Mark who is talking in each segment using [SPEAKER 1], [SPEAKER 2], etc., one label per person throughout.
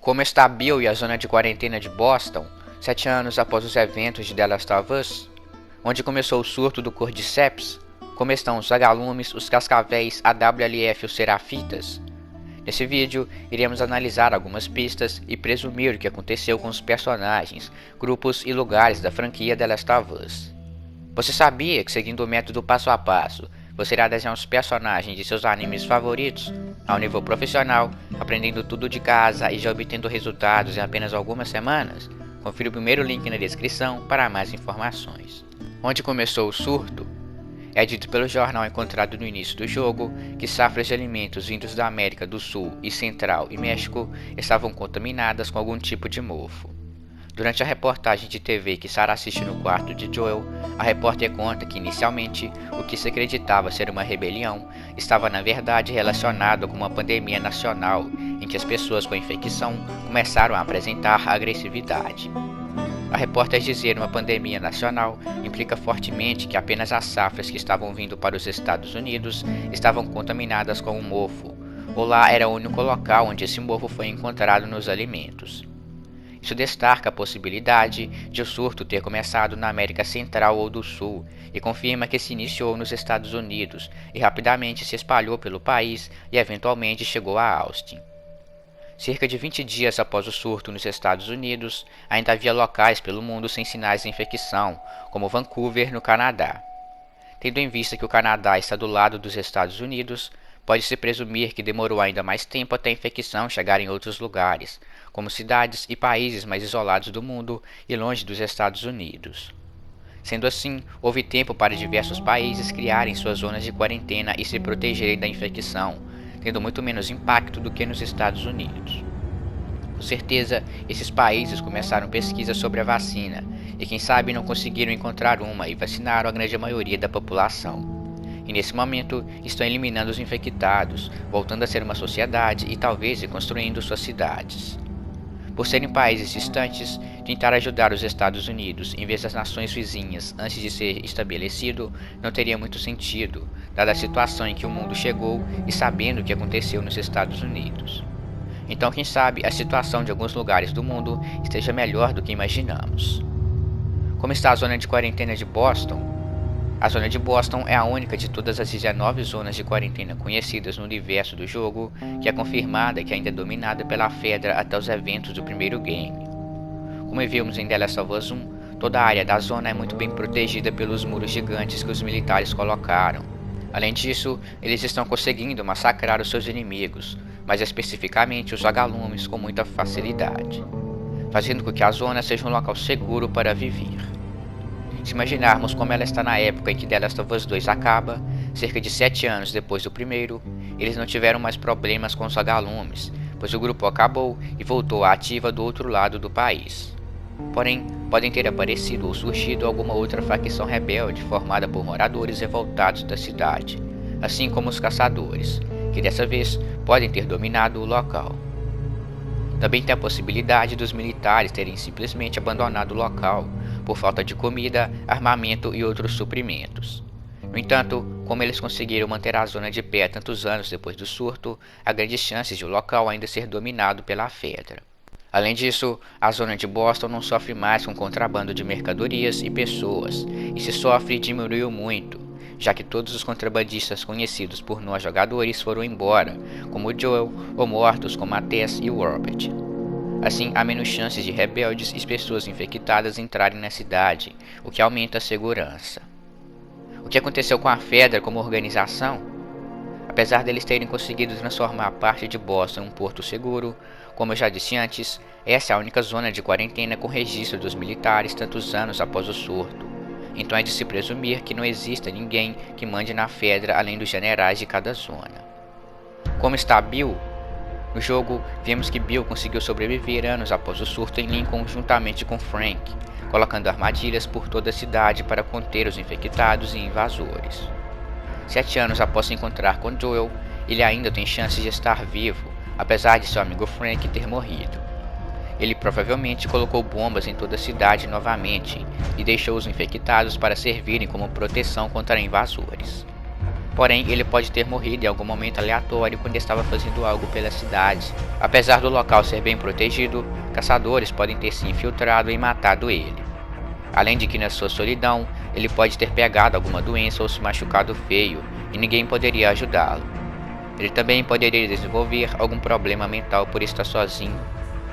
[SPEAKER 1] Como está Bill e a zona de quarentena de Boston, 7 anos após os eventos de The Last of Us, onde começou o surto do Cordyceps? Como estão os vagalumes, os cascavéis, a WLF e os serafitas? Nesse vídeo, iremos analisar algumas pistas e presumir o que aconteceu com os personagens, grupos e lugares da franquia The Last of Us. Você sabia que, seguindo o método passo a passo, você irá desenhar os personagens de seus animes favoritos ao nível profissional, aprendendo tudo de casa e já obtendo resultados em apenas algumas semanas? Confira o primeiro link na descrição para mais informações. Onde começou o surto? É dito pelo jornal encontrado no início do jogo que safras de alimentos vindos da América do Sul e Central e México estavam contaminadas com algum tipo de mofo. Durante a reportagem de TV que Sarah assiste no quarto de Joel, a repórter conta que inicialmente o que se acreditava ser uma rebelião estava na verdade relacionado com uma pandemia nacional em que as pessoas com a infecção começaram a apresentar agressividade. A repórter dizer uma pandemia nacional implica fortemente que apenas as safras que estavam vindo para os Estados Unidos estavam contaminadas com o mofo, ou lá era o único local onde esse mofo foi encontrado nos alimentos. Isso destaca a possibilidade de o surto ter começado na América Central ou do Sul e confirma que se iniciou nos Estados Unidos e rapidamente se espalhou pelo país e eventualmente chegou a Austin. Cerca de 20 dias após o surto nos Estados Unidos, ainda havia locais pelo mundo sem sinais de infecção, como Vancouver, no Canadá. Tendo em vista que o Canadá está do lado dos Estados Unidos, pode-se presumir que demorou ainda mais tempo até a infecção chegar em outros lugares, como cidades e países mais isolados do mundo e longe dos Estados Unidos. Sendo assim, houve tempo para diversos países criarem suas zonas de quarentena e se protegerem da infecção, tendo muito menos impacto do que nos Estados Unidos. Com certeza, esses países começaram pesquisas sobre a vacina, e quem sabe não conseguiram encontrar uma e vacinaram a grande maioria da população. E nesse momento estão eliminando os infectados, voltando a ser uma sociedade e talvez reconstruindo suas cidades. Por serem países distantes, tentar ajudar os Estados Unidos em vez das nações vizinhas antes de ser estabelecido não teria muito sentido, dada a situação em que o mundo chegou e sabendo o que aconteceu nos Estados Unidos. Então, quem sabe a situação de alguns lugares do mundo esteja melhor do que imaginamos. Como está a zona de quarentena de Boston? A zona de Boston é a única de todas as 19 zonas de quarentena conhecidas no universo do jogo que é confirmada que ainda é dominada pela Fedra até os eventos do primeiro game. Como vimos em The Last of Us 1, toda a área da zona é muito bem protegida pelos muros gigantes que os militares colocaram. Além disso, eles estão conseguindo massacrar os seus inimigos, mais especificamente os vagalumes, com muita facilidade, fazendo com que a zona seja um local seguro para viver. Se imaginarmos como ela está na época em que The Last of Us 2 acaba, cerca de 7 anos depois do primeiro, eles não tiveram mais problemas com os vagalumes, pois o grupo acabou e voltou à ativa do outro lado do país. Porém, podem ter aparecido ou surgido alguma outra facção rebelde formada por moradores revoltados da cidade, assim como os caçadores, que dessa vez podem ter dominado o local. Também tem a possibilidade dos militares terem simplesmente abandonado o local, por falta de comida, armamento e outros suprimentos. No entanto, como eles conseguiram manter a zona de pé tantos anos depois do surto, há grandes chances de o local ainda ser dominado pela Fedra. Além disso, a zona de Boston não sofre mais com contrabando de mercadorias e pessoas, e se sofre diminuiu muito, já que todos os contrabandistas conhecidos por nós jogadores foram embora, como o Joel, ou mortos como a Tess e o Robert. Assim, há menos chances de rebeldes e pessoas infectadas entrarem na cidade, o que aumenta a segurança. O que aconteceu com a Fedra como organização? Apesar deles terem conseguido transformar parte de Boston em um porto seguro, como eu já disse antes, essa é a única zona de quarentena com registro dos militares tantos anos após o surto. Então é de se presumir que não exista ninguém que mande na Fedra além dos generais de cada zona. Como está Bill? No jogo, vemos que Bill conseguiu sobreviver anos após o surto em Lincoln juntamente com Frank, colocando armadilhas por toda a cidade para conter os infectados e invasores. 7 anos após se encontrar com Joel, ele ainda tem chances de estar vivo, apesar de seu amigo Frank ter morrido. Ele provavelmente colocou bombas em toda a cidade novamente e deixou os infectados para servirem como proteção contra invasores. Porém, ele pode ter morrido em algum momento aleatório quando estava fazendo algo pela cidade. Apesar do local ser bem protegido, caçadores podem ter se infiltrado e matado ele. Além de que na sua solidão, ele pode ter pegado alguma doença ou se machucado feio, e ninguém poderia ajudá-lo. Ele também poderia desenvolver algum problema mental por estar sozinho.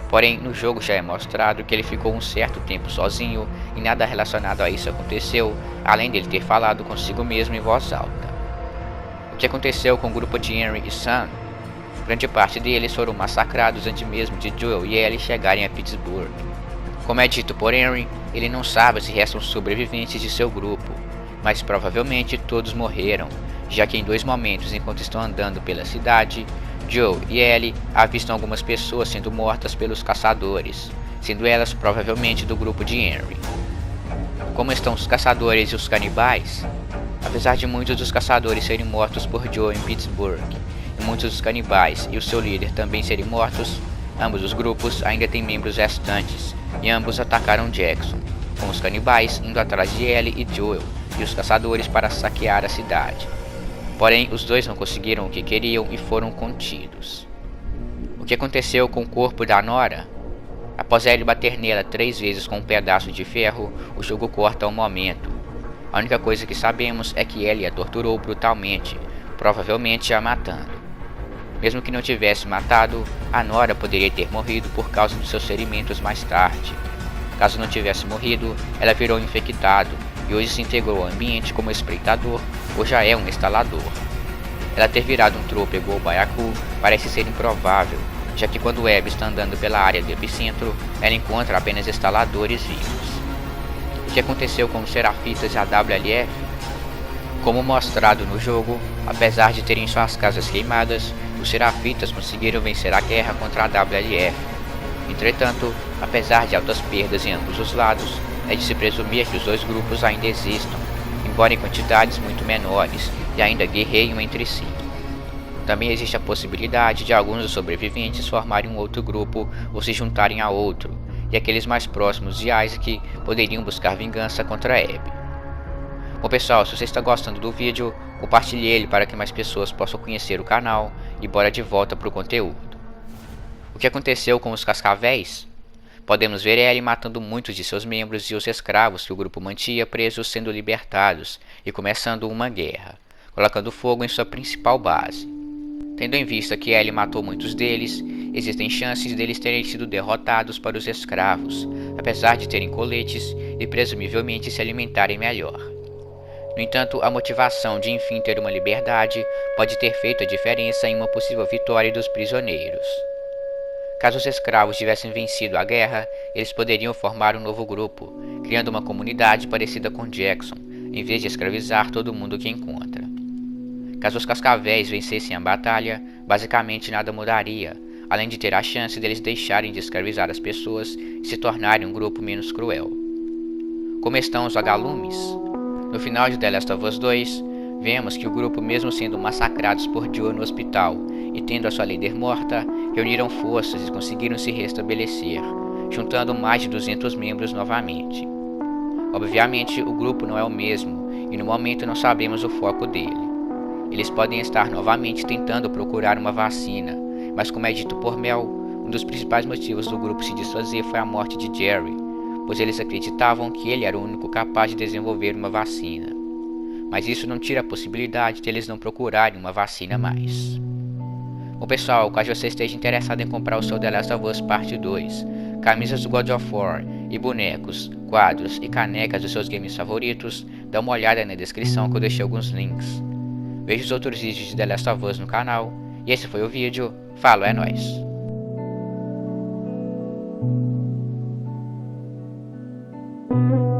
[SPEAKER 1] Porém, no jogo já é mostrado que ele ficou um certo tempo sozinho e nada relacionado a isso aconteceu, além dele ter falado consigo mesmo em voz alta. O que aconteceu com o grupo de Henry e Sam? Grande parte deles foram massacrados antes mesmo de Joel e Ellie chegarem a Pittsburgh. Como é dito por Henry, ele não sabe se restam sobreviventes de seu grupo, mas provavelmente todos morreram, já que em 2 momentos enquanto estão andando pela cidade, Joel e Ellie avistam algumas pessoas sendo mortas pelos caçadores, sendo elas provavelmente do grupo de Henry. Como estão os caçadores e os canibais? Apesar de muitos dos caçadores serem mortos por Joel em Pittsburgh, e muitos dos canibais e o seu líder também serem mortos, ambos os grupos ainda têm membros restantes, e ambos atacaram Jackson, com os canibais indo atrás de Ellie e Joel, e os caçadores para saquear a cidade. Porém, os dois não conseguiram o que queriam e foram contidos. O que aconteceu com o corpo da Nora? Após Ellie bater nela 3 vezes com um pedaço de ferro, o jogo corta um momento. A única coisa que sabemos é que Ellie a torturou brutalmente, provavelmente a matando. Mesmo que não tivesse matado, a Nora poderia ter morrido por causa dos seus ferimentos mais tarde. Caso não tivesse morrido, ela virou infectado e hoje se integrou ao ambiente como espreitador ou já é um instalador. Ela ter virado um trôpego ou baiacu parece ser improvável, já que quando Abby está andando pela área do epicentro, ela encontra apenas instaladores vivos. O que aconteceu com os Serafitas e a WLF? Como mostrado no jogo, apesar de terem suas casas queimadas, os Serafitas conseguiram vencer a guerra contra a WLF. Entretanto, apesar de altas perdas em ambos os lados, é de se presumir que os dois grupos ainda existam, embora em quantidades muito menores, e ainda guerreiam entre si. Também existe a possibilidade de alguns dos sobreviventes formarem um outro grupo ou se juntarem a outro, e aqueles mais próximos de Isaac poderiam buscar vingança contra Abby. Bom pessoal, se você está gostando do vídeo, compartilhe ele para que mais pessoas possam conhecer o canal e bora de volta para o conteúdo. O que aconteceu com os Cascavéis? Podemos ver Ellie matando muitos de seus membros e os escravos que o grupo mantinha presos sendo libertados e começando uma guerra, colocando fogo em sua principal base. Tendo em vista que Ellie matou muitos deles, existem chances deles terem sido derrotados para os escravos, apesar de terem coletes e presumivelmente se alimentarem melhor. No entanto, a motivação de enfim ter uma liberdade pode ter feito a diferença em uma possível vitória dos prisioneiros. Caso os escravos tivessem vencido a guerra, eles poderiam formar um novo grupo, criando uma comunidade parecida com Jackson, em vez de escravizar todo mundo que encontra. Caso os Cascavéis vencessem a batalha, basicamente nada mudaria, além de ter a chance deles deixarem de escravizar as pessoas e se tornarem um grupo menos cruel. Como estão os vagalumes? No final de The Last of Us 2, vemos que o grupo, mesmo sendo massacrados por Joel no hospital e tendo a sua líder morta, reuniram forças e conseguiram se restabelecer, juntando mais de 200 membros novamente. Obviamente, o grupo não é o mesmo e no momento não sabemos o foco dele. Eles podem estar novamente tentando procurar uma vacina, mas como é dito por Mel, um dos principais motivos do grupo se desfazer foi a morte de Jerry, pois eles acreditavam que ele era o único capaz de desenvolver uma vacina. Mas isso não tira a possibilidade de eles não procurarem uma vacina mais. Bom pessoal, caso você esteja interessado em comprar o seu The Last of Us Parte 2, camisas do God of War e bonecos, quadros e canecas dos seus games favoritos, dá uma olhada na descrição que eu deixei alguns links. Veja os outros vídeos de The Last of Us no canal, e esse foi o vídeo. Falou, é nóis!
[SPEAKER 2] Thank you.